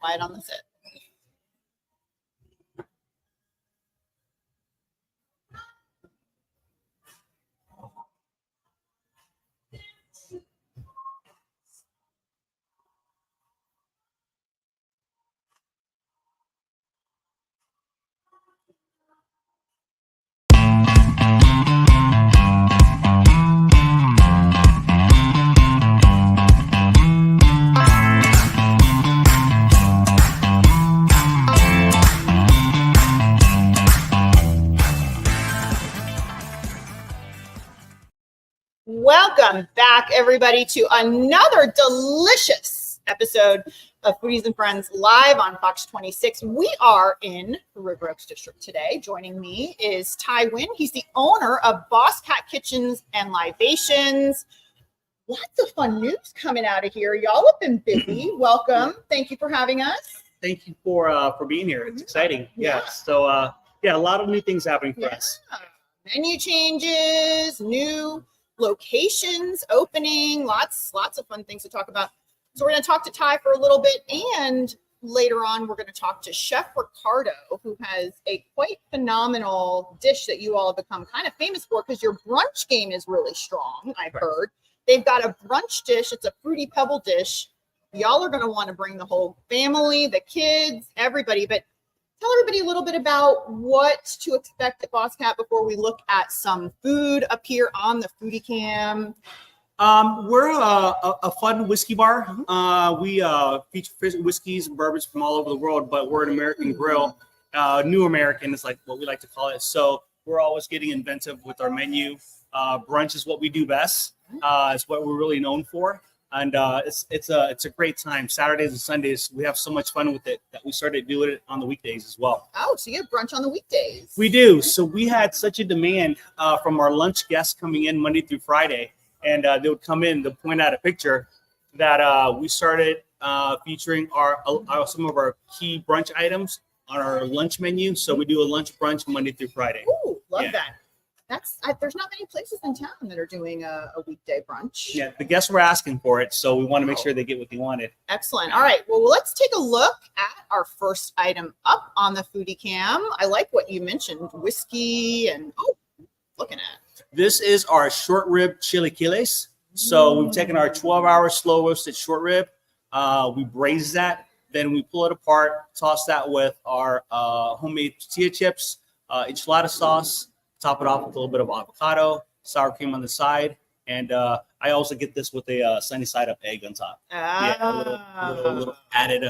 Try it on the sit. Welcome back, everybody, to another delicious episode of Foodies and Friends live on Fox 26. We are in the River Oaks District today. Joining me is Tai Nguyen. He's the owner of Bosscat Kitchens and Libations. Lots of fun news coming out of here. Y'all have been busy. Welcome. Thank you for having us. Thank you for being here. It's exciting. Yeah. So, a lot of new things happening for us. Menu changes, new locations opening, lots of fun things to talk about. So we're going to talk to Tai for a little bit, and later on we're going to talk to Chef Ricardo, who has a quite phenomenal dish that you all have become kind of famous for because your brunch game is really strong. I've heard they've got a brunch dish. It's a fruity pebble dish. Y'all are going to want to bring the whole family, the kids, everybody, but tell everybody a little bit about what to expect at Bosscat before we look at some food up here on the Foodie Cam. We're a fun whiskey bar. We feature whiskeys and bourbons from all over the world, but we're an American grill. New American is like what we like to call it. So we're always getting inventive with our menu. Brunch is what we do best. It's what we're really known for. And it's a great time. Saturdays and Sundays, we have so much fun with it that we started doing it on the weekdays as well. Oh, so you have brunch on the weekdays? We do. So we had such a demand from our lunch guests coming in Monday through Friday, and they would come in to point out a picture that we started featuring some of our key brunch items on our lunch menu. So we do a lunch brunch Monday through Friday. Ooh, love that. There's not many places in town that are doing a weekday brunch. Yeah, the guests were asking for it, so we want to make sure they get what they wanted. Excellent. All right, well, let's take a look at our first item up on the Foodie Cam. I like what you mentioned, whiskey and looking at. This is our short rib chilaquiles. So we've taken our 12-hour slow roasted short rib, we braise that, then we pull it apart, toss that with our homemade tortilla chips, enchilada sauce. Top it off with a little bit of avocado, sour cream on the side, and I also get this with a sunny side up egg on top. A little added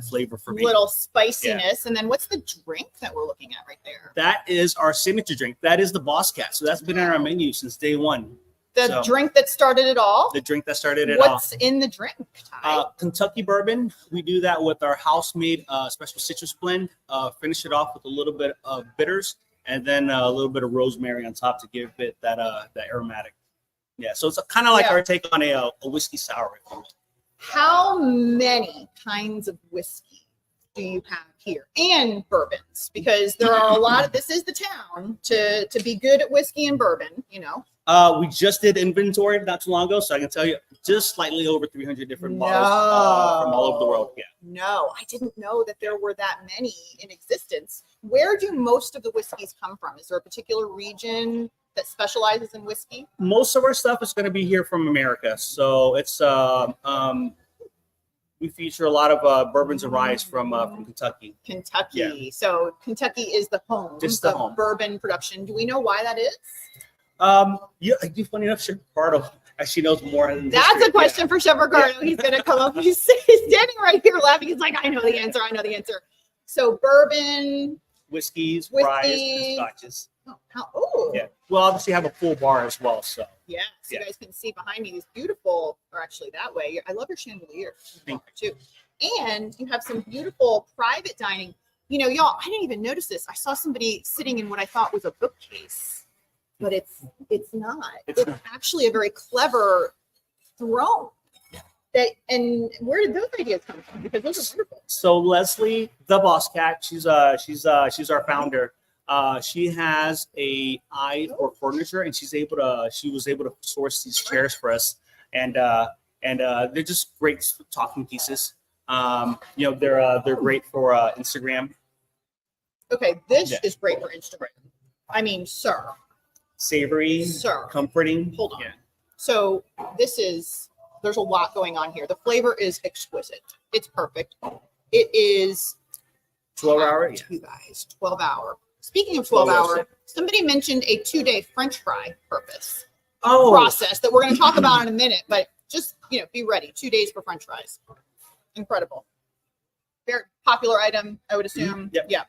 flavor for me. Little spiciness, and then what's the drink that we're looking at right there? That is our signature drink. That is the Bosscat. So that's been on our menu since day one. The drink that started it all. The drink that started it all. What's in the drink, Tai? Kentucky bourbon. We do that with our house-made special citrus blend. Finish it off with a little bit of bitters. And then a little bit of rosemary on top to give it that aromatic. Yeah, so it's kind of like our take on a whiskey sour. How many kinds of whiskey do you have here, and bourbons? Because there are a lot of. This is the town to be good at whiskey and bourbon. You know. We just did inventory not too long ago, so I can tell you just slightly over 300 different bottles from all over the world. Yeah. No, I didn't know that there were that many in existence. Where do most of the whiskeys come from? Is there a particular region that specializes in whiskey? Most of our stuff is going to be here from America. So it's we feature a lot of bourbons and rye from Kentucky. Kentucky. Yeah. So Kentucky is the home of bourbon production. Do we know why that is? Yeah, funny enough, Chef Ricardo actually knows more than that's a question for Chef Ricardo. He's going to come up. He's standing right here laughing. He's like, I know the answer. So bourbon, whiskeys, ryes, and scotches. Yeah. We'll obviously have a full bar as well. So you guys can see behind me these beautiful, or actually that way. I love your chandelier too. And you have some beautiful private dining. You know, y'all, I didn't even notice this. I saw somebody sitting in what I thought was a bookcase, but it's not. It's actually a very clever throne. And where did those ideas come from? Because those are wonderful. So Leslie, the Bosscat, she's our founder. She has a eye for furniture, and she was able to source these chairs for us, and they're just great talking pieces. They're great for Instagram. Okay, this is great for Instagram. I mean, sir. Savory, Sir. comforting. Hold on. Yeah. So there's a lot going on here. The flavor is exquisite. It's perfect. It is 12-hour. Yeah. You guys, 12-hour. Speaking of 12-hour, somebody mentioned a 2-day French fry process that we're going to talk about in a minute, but just, be ready. 2 days for French fries. Incredible. Very popular item, I would assume. Yep. Yeah.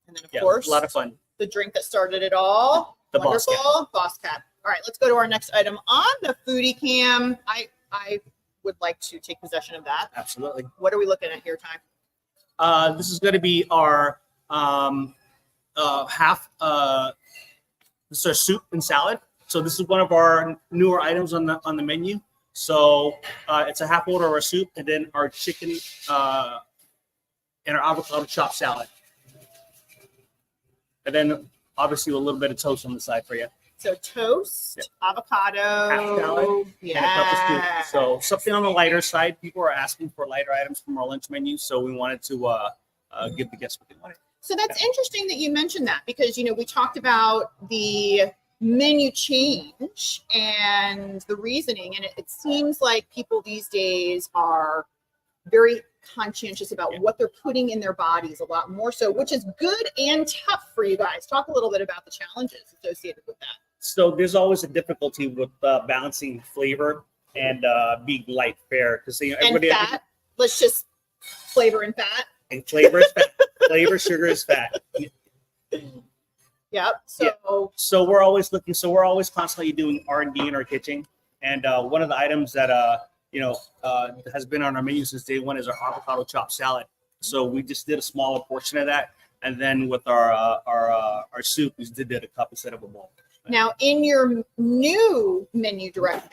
And then, of course, a lot of fun. The drink that started it all. The wonderful Bosscat. All right, let's go to our next item on the foodie cam. I would like to take possession of that. Absolutely. What are we looking at here, Ty? This is going to be our half. This is our soup and salad. So this is one of our newer items on the menu. So it's a half order of our soup, and then our chicken and our avocado chopped salad, and then obviously a little bit of toast on the side for you. So toast, avocado, half salad, and a cup of soup. So something on the lighter side. People are asking for lighter items from our lunch menu, so we wanted to give the guests what they wanted. So that's interesting that you mentioned that, because we talked about the menu change and the reasoning, and it seems like people these days are very conscientious about what they're putting in their bodies a lot more so, which is good and tough for you guys. Talk a little bit about the challenges associated with that. So there's always a difficulty with balancing flavor and being light fare, because everybody and fat. Let's just flavor and fat. And flavor is fat. Flavor, sugar is fat. Yep. So we're always looking. So we're always constantly doing R&D in our kitchen, and one of the items that has been on our menu since day one is our avocado chopped salad. So we just did a smaller portion of that, and then with our soup, we did a cup instead of a bowl. Now, in your new menu direction,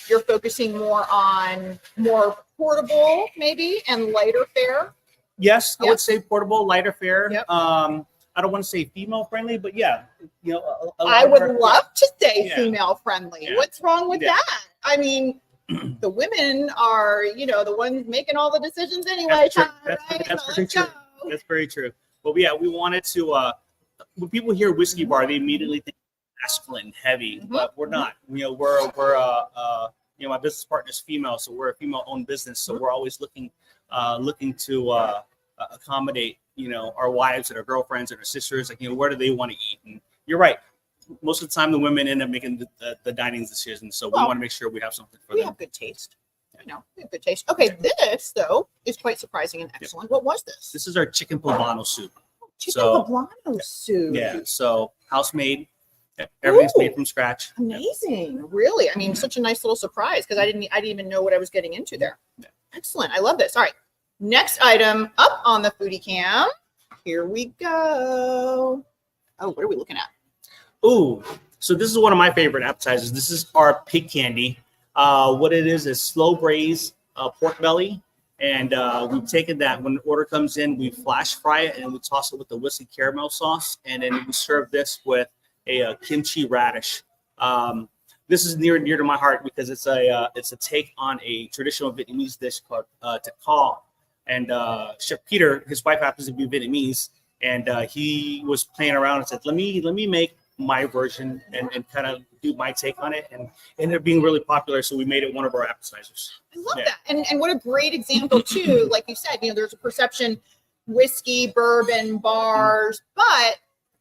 you're focusing more on more portable, maybe, and lighter fare. Yes, I would say portable, lighter fare. Yep. I don't want to say female friendly, but yeah, I would love to say female friendly. Yeah. What's wrong with that? I mean, the women are, the ones making all the decisions anyway. That's very true. But yeah, we wanted to. When people hear whiskey bar, they immediately think masculine, heavy, but we're not. We're my business partner's female, so we're a female-owned business. So we're always looking to accommodate, our wives and our girlfriends and our sisters. Like, where do they want to eat? And you're right. Most of the time, the women end up making the dining decisions. So we want to make sure we have something for them. We have good taste. We have good taste. Okay, this though is quite surprising and excellent. What was this? This is our chicken poblano soup. Chicken poblano soup. Yeah. So house made. Everything's made from scratch. Amazing. Really? I mean, such a nice little surprise, because I didn't even know what I was getting into there. Yeah. Excellent. I love this. All right. Next item up on the foodie cam. Here we go. Oh, what are we looking at? Ooh, so this is one of my favorite appetizers. This is our pig candy. What it is slow braised pork belly. And we've taken that. When the order comes in, we flash fry it and we toss it with the whiskey caramel sauce. And then we serve this with a kimchi radish. This is near to my heart because it's a take on a traditional Vietnamese dish called takal. And Chef Peter, his wife happens to be Vietnamese, and he was playing around and said, "Let me make my version and kind of do my take on it," and ended up being really popular. So we made it one of our appetizers. I love that, and what a great example too. Like you said, there's a perception, whiskey, bourbon, bars, but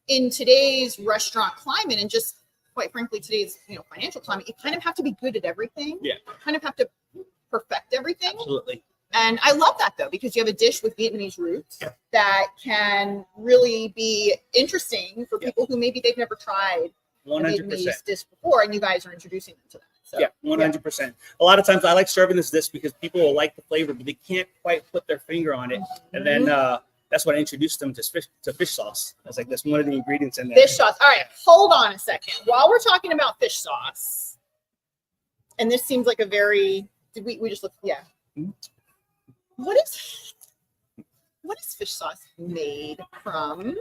in today's restaurant climate, and just quite frankly today's financial climate, you kind of have to be good at everything. Yeah, you kind of have to perfect everything. Absolutely. And I love that though, because you have a dish with Vietnamese roots that can really be interesting for people who maybe they've never tried 100%. A Vietnamese dish before, and you guys are introducing them to that. So, 100%. A lot of times I like serving this dish because people will like the flavor, but they can't quite put their finger on it. And then that's what I introduced them to fish sauce. I was like, that's one of the ingredients in there. Fish sauce. All right, hold on a second. While we're talking about fish sauce, and this seems like a very, we just look, What is fish sauce made from?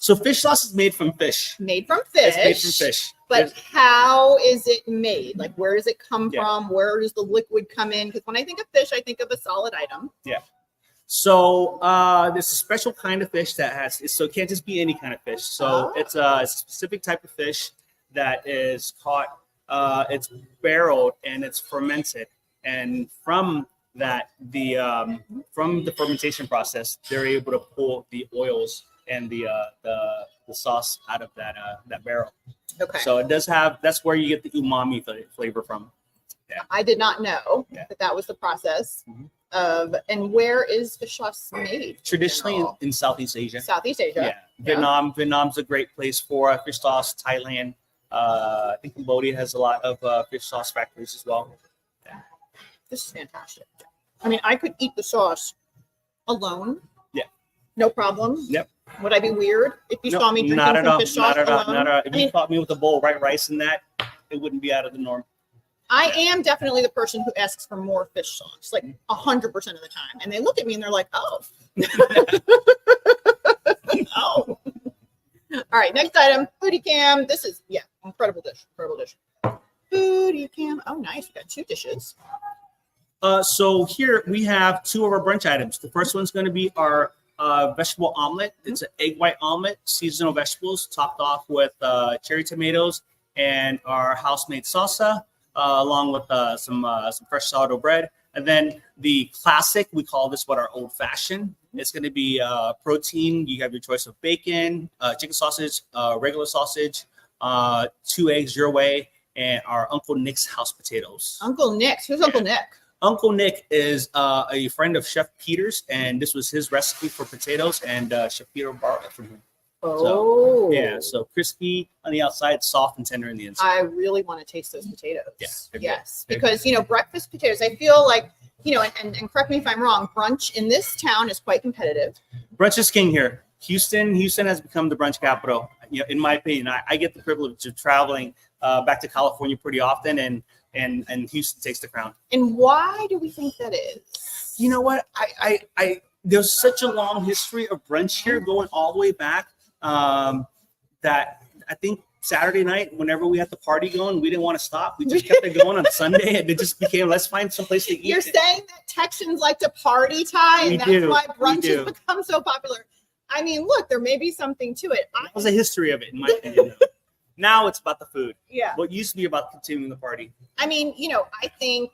So fish sauce is made from fish. Made from fish. It's made from fish. But how is it made? Like, where does it come Yeah. from? Where does the liquid come in? Because when I think of fish, I think of a solid item. Yeah. So there's a special kind of fish that has, so it can't just be any kind of fish. So it's a specific type of fish that is caught, it's barreled and it's fermented. And from that, from the fermentation process, they're able to pull the oils and the sauce out of that barrel. Okay. So it does have, that's where you get the umami flavor from. Yeah. I did not know that was the process. And where is fish sauce made? Traditionally in Southeast Asia. Southeast Asia. Yeah. Vietnam's a great place for fish sauce. Thailand. I think Cambodia has a lot of fish sauce factories as well. Yeah. This is fantastic. I mean, I could eat the sauce alone. Yeah. No problem. Yep. Would I be weird if you saw me drinking some fish sauce alone? If you caught me with a bowl of white rice in that, it wouldn't be out of the norm. I am definitely the person who asks for more fish sauce, like 100% of the time. And they look at me and they're like, oh. Oh. All right, next item, foodie cam. This is, incredible dish, Foodie cam. Oh, nice. We got 2 dishes. So here we have 2 of our brunch items. The first one's going to be our vegetable omelet. It's an egg white omelet, seasonal vegetables, topped off with cherry tomatoes and our house-made salsa. Along with some fresh sourdough bread. And then the classic, we call this our old fashioned. It's going to be protein. You have your choice of bacon, chicken sausage, regular sausage, 2 eggs your way, and our Uncle Nick's house potatoes. Uncle Nick's? Who's Uncle Nick? Uncle Nick is a friend of Chef Peter's, and this was his recipe for potatoes, and Chef Peter borrowed it from him. Oh. So crispy on the outside, soft and tender in the inside. I really want to taste those potatoes. Yes. Because, breakfast potatoes, I feel like, and correct me if I'm wrong, brunch in this town is quite competitive. Brunch is king here. Houston has become the brunch capital. In my opinion, I get the privilege of traveling back to California pretty often, and Houston takes the crown. And why do we think that is? You know what? I there's such a long history of brunch here going all the way back. That I think Saturday night, whenever we had the party going, we didn't want to stop. We just kept it going on Sunday, and it just became, let's find some place to eat. You're saying that Texans like to party, Tai, and that's why brunch has become so popular. I mean, look, there may be something to it. There's a history of it, in my opinion. Now it's about the food. Yeah. What used to be about continuing the party. I mean, I think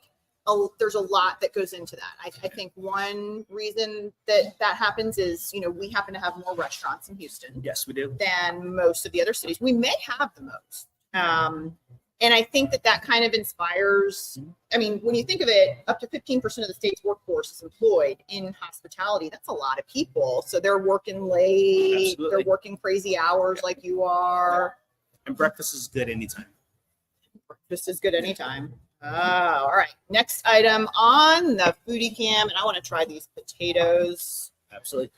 there's a lot that goes into that. I think one reason that happens is, we happen to have more restaurants in Houston. Yes, we do. Than most of the other cities. We may have the most. And I think that kind of inspires, I mean, when you think of it, up to 15% of the state's workforce is employed in hospitality. That's a lot of people. So they're working late. Absolutely. They're working crazy hours like you are. And breakfast is good anytime. Breakfast is good anytime. Oh, all right. Next item on the foodie cam, and I want to try these potatoes. Absolutely.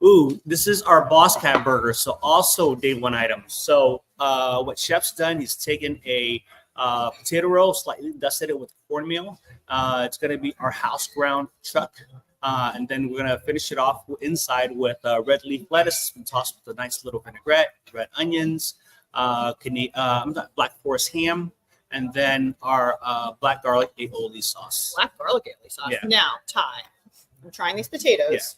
Ooh, this is our Bosscat burger. So also day 1 item. So what Chef's done, he's taken a potato roll, slightly dusted it with cornmeal. It's going to be our house ground chuck. And then we're going to finish it off inside with red leaf lettuce and tossed with a nice little vinaigrette, red onions, black forest ham, and then our black garlic aioli sauce. Black garlic aioli sauce. Yeah. Now, Tai, I'm trying these potatoes.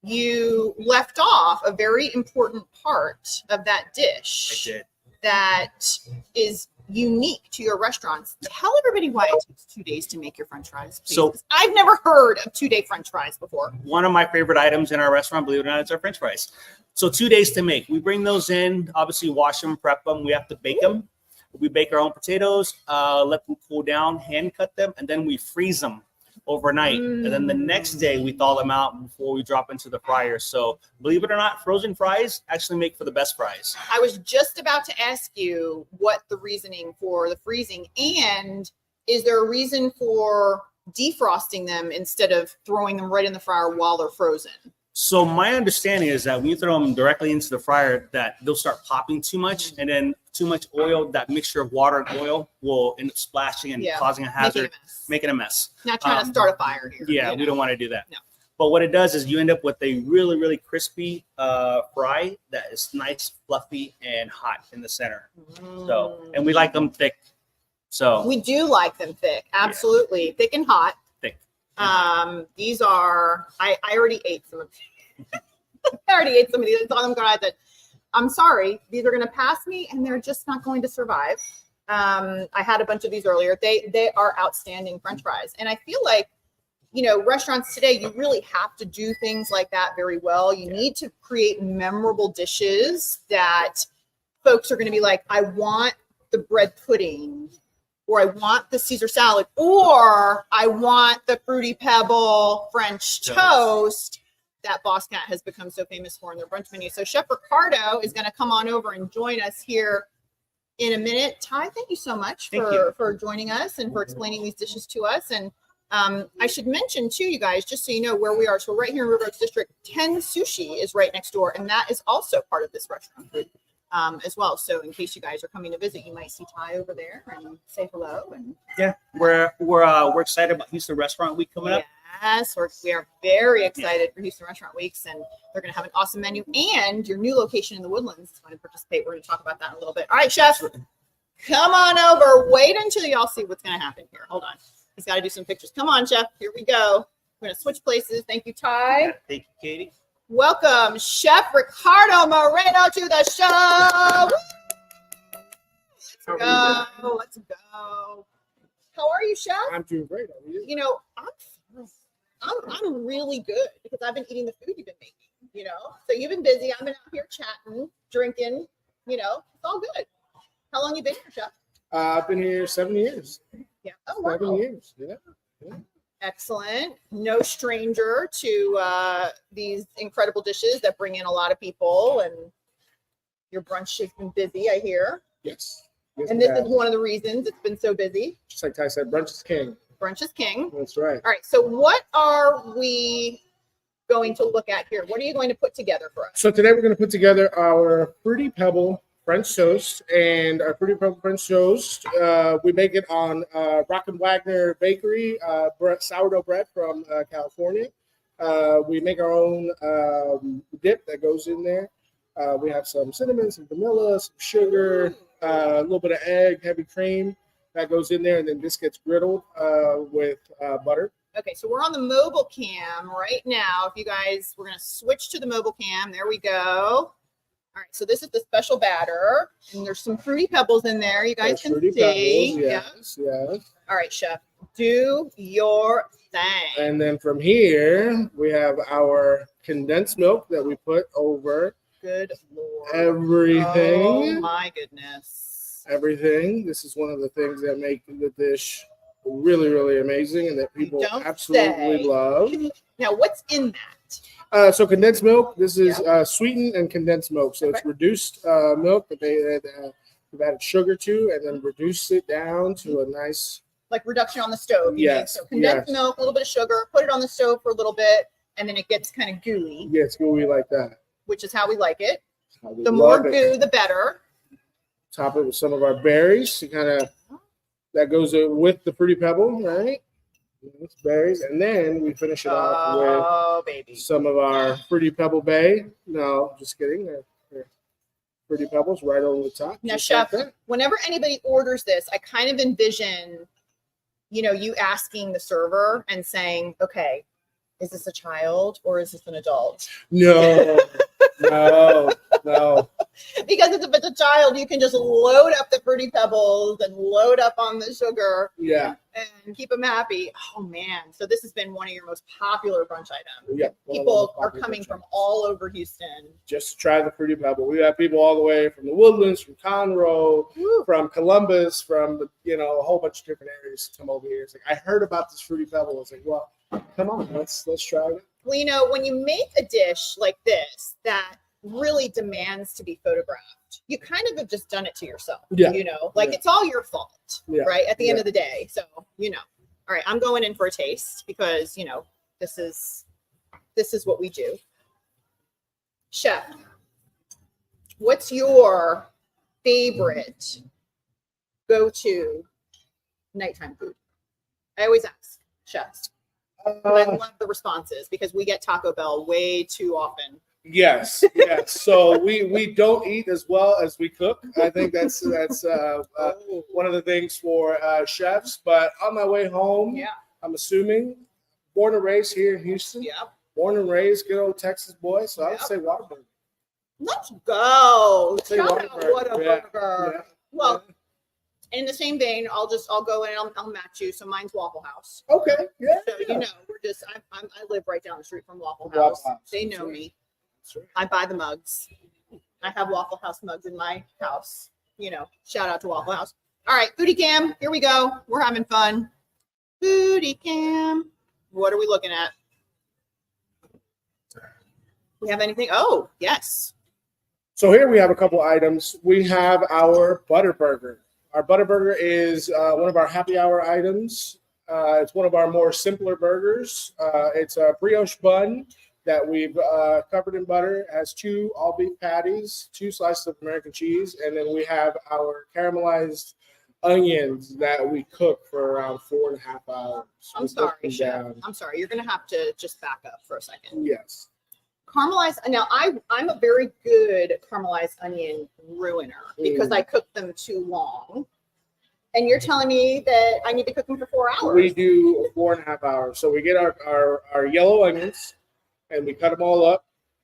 Yeah. You left off a very important part of that dish. I did. That is unique to your restaurants. Tell everybody why it takes 2 days to make your French fries. Please. So I've never heard of 2-day French fries before. One of my favorite items in our restaurant, believe it or not, is our French fries. So 2 days to make. We bring those in, obviously wash them, prep them. We have to bake them. We bake our own potatoes, let them cool down, hand cut them, and then we freeze them overnight. And then the next day we thaw them out before we drop into the fryer. So believe it or not, frozen fries actually make for the best fries. I was just about to ask you what the reasoning for the freezing, and is there a reason for defrosting them instead of throwing them right in the fryer while they're frozen? So my understanding is that when you throw them directly into the fryer, that they'll start popping too much, and then too much oil, that mixture of water and oil will end up splashing and causing a hazard, making a mess. Not trying to start a fire here. Yeah, we don't want to do that. No. But what it does is you end up with a really, really crispy fry that is nice, fluffy, and hot in the center. So, and we like them thick. So we do like them thick. Absolutely. Yeah. Thick and hot. Thick. These are, I already ate some of these. I already ate some of these. I saw them go out that I'm sorry, these are going to pass me and they're just not going to survive. I had a bunch of these earlier. They are outstanding French fries. And I feel like, you know, restaurants today, you really have to do things like that very well. You need to create memorable dishes that folks are going to be like, I want the bread pudding, or I want the Caesar salad, or I want the Fruity Pebble French toast that Bosscat has become so famous for in their brunch menu. So Chef Ricardo is going to come on over and join us here in a minute. Tai, thank you so much for joining us and for explaining these dishes to us. And I should mention too, you guys, just so you know where we are. So right here in River Oaks District, 10 Sushi is right next door, and that is also part of this restaurant as well. So in case you guys are coming to visit, you might see Tai over there and say hello. And yeah, we're excited about Houston Restaurant Week coming up. Yes, we are very excited for Houston Restaurant Weeks, and they're going to have an awesome menu. And your new location in the Woodlands is going to participate. We're going to talk about that in a little bit. All right, Chef, come on over. Wait until y'all see what's going to happen here. Hold on. He's got to do some pictures. Come on, Chef. Here we go. We're going to switch places. Thank you, Tai. Yeah, thank you, Katie. Welcome, Chef Ricardo Moreno to the show. Let's go. Let's go. How are you, Chef? I'm doing great. How are you? You know, I'm really good because I've been eating the food you've been making, you know. So you've been busy. I've been out here chatting, drinking, you know. It's all good. How long you been here, Chef? I've been here 7 years. Yeah. Oh, wow. 7 years. Yeah. Excellent. No stranger to these incredible dishes that bring in a lot of people, and your brunch has been busy, I hear. Yes. And this is one of the reasons it's been so busy. Just like Tai said, brunch is king. Brunch is king. That's right. All right. So what are we going to look at here? What are you going to put together for us? So today we're going to put together our Fruity Pebble French toast, and our Fruity Pebble French toast, we make it on Rock and Wagner Bakery, sourdough bread from California. We make our own dip that goes in there. We have some cinnamon, some vanilla, some sugar, a little bit of egg, heavy cream that goes in there, and then this gets griddled with butter. Okay, so we're on the mobile cam right now. If you guys, we're going to switch to the mobile cam. There we go. All right, so this is the special batter, and there's some Fruity Pebbles in there. You guys can see. Yes, yes. All right, Chef, do your thing. And then from here, we have our condensed milk that we put over Good Lord. everything. Oh, my goodness. Everything. This is one of the things that make the dish really, really amazing and that people absolutely love. Now, what's in that? So condensed milk, this is sweetened and condensed milk. So it's reduced milk that they've added sugar to, and then reduced it down to a nice... Like reduction on the stove. Yes. So condensed milk, a little bit of sugar, put it on the stove for a little bit, and then it gets kind of gooey. Yeah, it's gooey like that. Which is how we like it. The more goo, the better. Top it with some of our berries to kind of... That goes with the Fruity Pebble, right? It's berries, and then we finish it off with some of our Fruity Pebble Bay. No, just kidding. They're Fruity Pebbles right over the top. Now, Chef, whenever anybody orders this, I kind of envision, you know, you asking the server and saying, okay, is this a child or is this an adult? No, no. Because if it's a child, you can just load up the Fruity Pebbles and load up on the sugar. Yeah. And keep them happy. Oh, man. So this has been one of your most popular brunch items. Yeah. People are coming from all over Houston. Just to try the Fruity Pebble. We have people all the way from the Woodlands, from Conroe, from Columbus, from, a whole bunch of different areas to come over here. It's like, I heard about this Fruity Pebble. I was like, well, come on, let's try it. Well, when you make a dish like this that really demands to be photographed, you kind of have just done it to yourself. Yeah. It's all your fault, right? At the end of the day. So, all right, I'm going in for a taste because, this is what we do. Chef, what's your favorite go-to nighttime food? I always ask chefs. I love the responses because we get Taco Bell way too often. Yes. So we don't eat as well as we cook. I think that's one of the things for chefs. But on my way home, Yeah. I'm assuming born and raised here in Houston. Yep. Born and raised, good old Texas boy. So I would Yep. say Whataburger. Let's go. Say Shout out Whataburger. Whataburger. Yeah. Well, in the same vein, I'll go in and I'll match you. So mine's Waffle House. Okay. Yeah. So you know, I live right down the street from Waffle Waffle House. House. They That's know right. me. That's right. I buy the mugs. I have Waffle House mugs in my house. You know, shout out to Waffle House. All right, Foodie Cam, here we go. We're having fun. Foodie Cam. What are we looking at? We have anything? Oh, yes. So here we have a couple items. We have our butter burger. Our butter burger is one of our happy hour items. It's one of our more simpler burgers. It's a brioche bun that we've covered in butter. It has 2 all beef patties, 2 slices of American cheese, and then we have our caramelized onions that we cook for around 4.5 hours. I'm We sorry, cook them Chef. down. I'm sorry. You're going to have to just back up for a second. Yes. Caramelized. Now, I'm a very good caramelized onion ruiner because I cook them too long. And you're telling me that I need to cook them for 4 hours. We do 4.5 hours. So we get our yellow onions and we cut them all up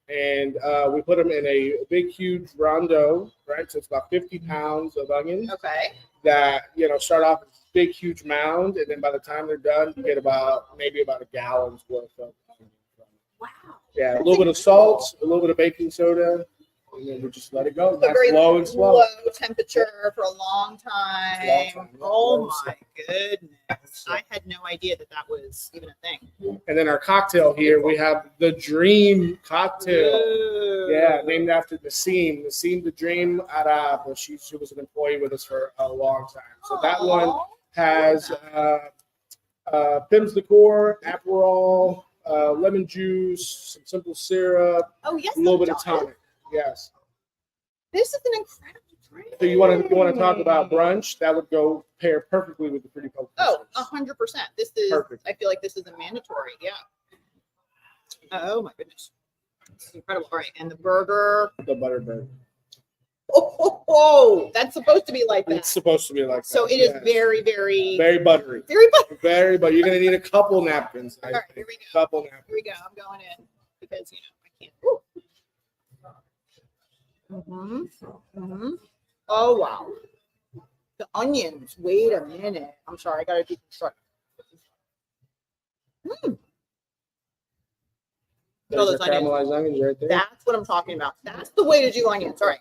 and we put them in a big, huge rondo, right? So it's about 50 pounds of onions Okay. that, start off as a big, huge mound. And then by the time they're done, you get maybe about a gallon's worth of onions. Wow. Yeah, a little bit of salt, a little bit of baking soda, and then we just let it go. A That's very slow and slow. low temperature for a long time. Oh my goodness. I had no idea that was even a thing. And then our cocktail here, we have the Dream cocktail. Ooh. Yeah, named after Nassim the Dream Arab. She was an employee with us for a long time. So that one Aw. has Pim's liqueur, Aperol, lemon juice, some simple syrup, Oh yes. a little bit of it does. tonic. Yes. This is an incredible drink. So you want to talk about brunch? That would go pair perfectly with the Pretty Pebble. Oh, 100%. This is Perfect. I feel like this is a mandatory. Yeah. Oh my goodness. This is incredible. All right. And the burger. The butter burger. Oh, that's supposed to be like that. It's supposed to be like that. So it is yes. very, very, very buttery. very buttery. Very, but you're gonna need a couple napkins. All right, here we go. Couple napkins. Here we go. I'm going in because I can't. Ooh. Oh wow. The onions. Wait a minute. I'm sorry. I gotta deconstruct. Look at all There's those your onions. caramelized onions right there. That's what I'm talking about. That's the way to do onions. All right.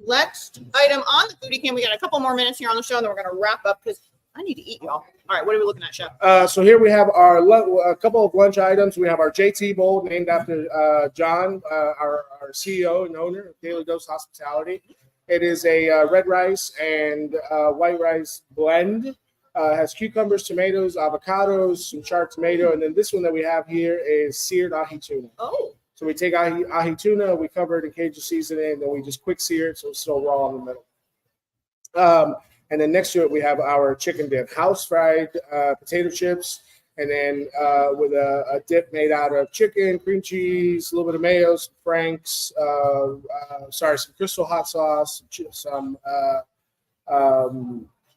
Next item on the foodie cam. We got a couple more minutes here on the show, and then we're gonna wrap up because I need to eat, y'all. All right, what are we looking at, Chef? So here we have a couple of lunch items. We have our JT bowl named after John, our CEO and owner of Daily Dose Hospitality. It is a red rice and white rice blend. Has cucumbers, tomatoes, avocados, some charred tomato, and then this one that we have here is seared ahi tuna. Oh, So we take ahi tuna, we cover it in Cajun seasoning, and then we just quick sear it so it's still raw in the middle. And then next to it, we have our chicken dip, house fried potato chips, and then with a dip made out of chicken, cream cheese, a little bit of mayo, some Frank's, some Crystal hot sauce, some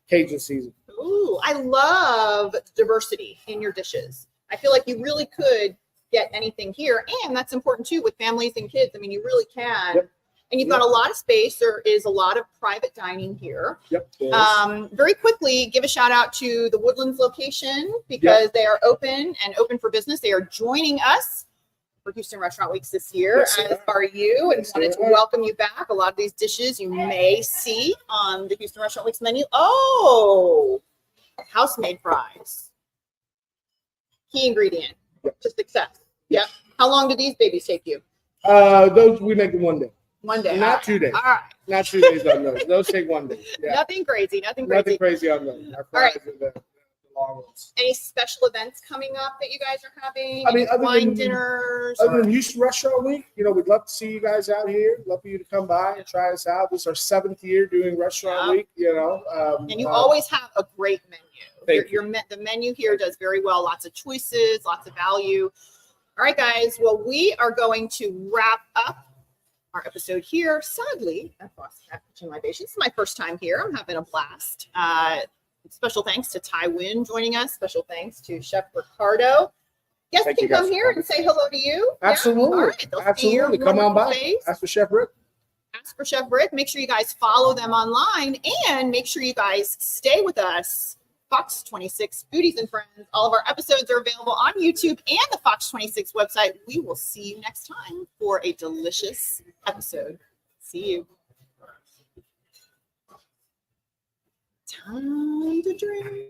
Cajun seasoning. ooh, I love diversity in your dishes. I feel like you really could get anything here, and that's important too with families and kids. I mean, you really can. Yep. And you've got a lot of space. There is a lot of private dining here. Yep. Very quickly, give a shout out to the Woodlands location because they are open for business. They are joining us for Houston Restaurant Weeks this year, Yes, as are you, and Yes, wanted to they are. welcome you back. A lot of these dishes you may see on the Houston Restaurant Weeks menu. Oh, house-made fries. Key ingredient to success. Yep. How long do these babies take you? Those we make in one day. One day. Not 2 days. All right. Not 2 days on those. Those take 1 day. Yeah. Nothing crazy. Nothing Nothing crazy. crazy on those. Our All right. fries are the long ones. Any special events coming up that you guys are having? I mean, other wine than- dinners. Other or- than Houston Restaurant Week, we'd love to see you guys out here. Love for you to come by and try us out. This is our 7th year doing Restaurant Yeah. Week. and you always have a great menu. Thank The menu here does very well. Lots of choices, lots of value. All right, guys. Well, we are going to wrap up our episode here. Sadly, at Bosscat Kitchen Libations. This is my first time here. I'm having a blast. Special thanks to Tai Nguyen joining us. Special thanks to Chef Ricardo. Guests Thank can you guys come for here coming. and say hello to you. Absolutely. Yeah? All right. They'll see your Absolutely. Come on wonderful by. face. Ask for Chef Rick. Ask for Chef Rick. Make sure you guys follow them online and make sure you guys stay with us. Fox 26 Foodies and Friends. All of our episodes are available on YouTube and the Fox 26 website. We will see you next time for a delicious episode. See you. Time to drink.